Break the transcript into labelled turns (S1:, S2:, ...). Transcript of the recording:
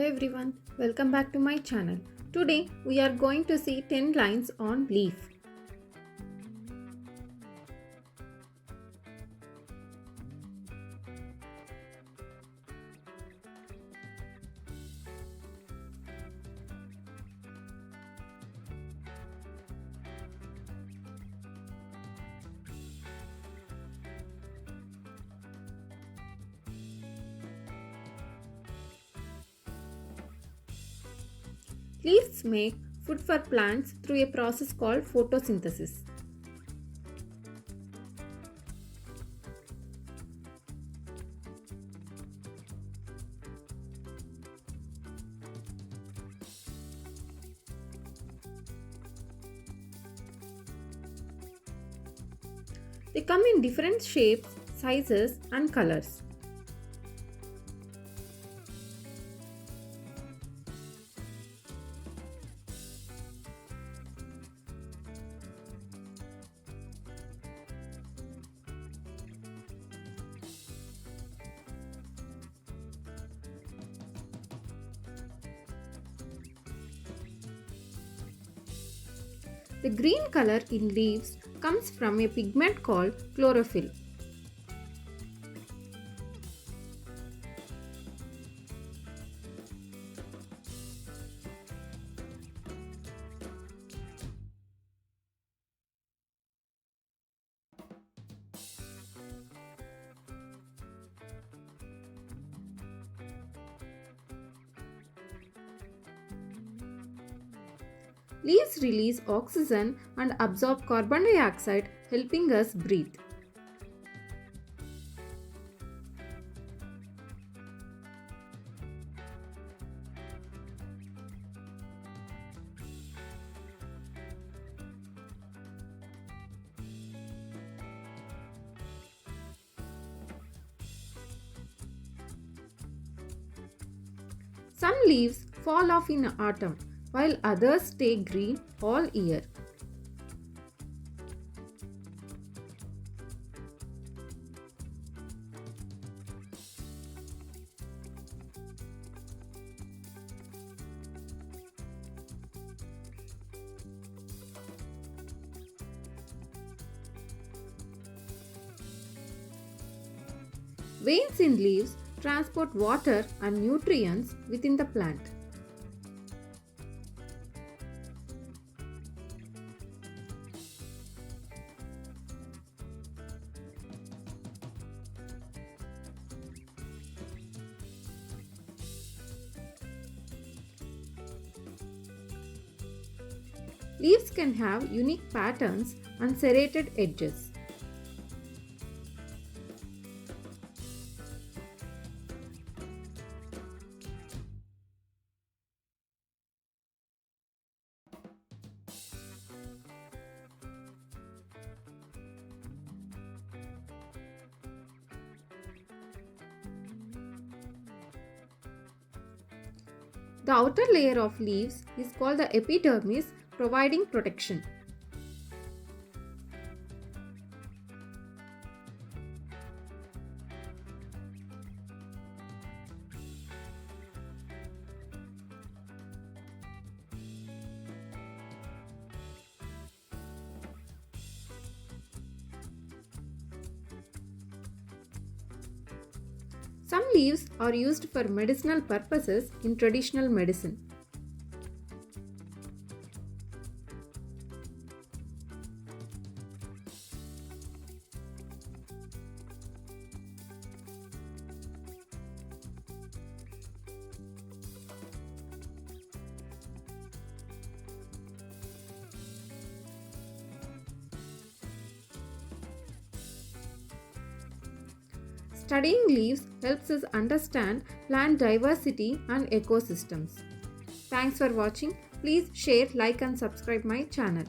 S1: Hello everyone, welcome back to my channel. Today we are going to see 10 lines on leaf. Leaves make food for plants through a process called photosynthesis. They come in different shapes, sizes, and colors. The green color in leaves comes from a pigment called chlorophyll. Leaves release oxygen and absorb carbon dioxide, helping us breathe. Some leaves fall off in autumn, while others stay green all year. Veins in leaves transport water and nutrients within the plant. Leaves can have unique patterns and serrated edges. The outer layer of leaves is called the epidermis, providing protection. Some leaves are used for medicinal purposes in traditional medicine. Studying leaves helps us understand plant diversity and ecosystems. Thanks for watching. Please share, like and subscribe my channel.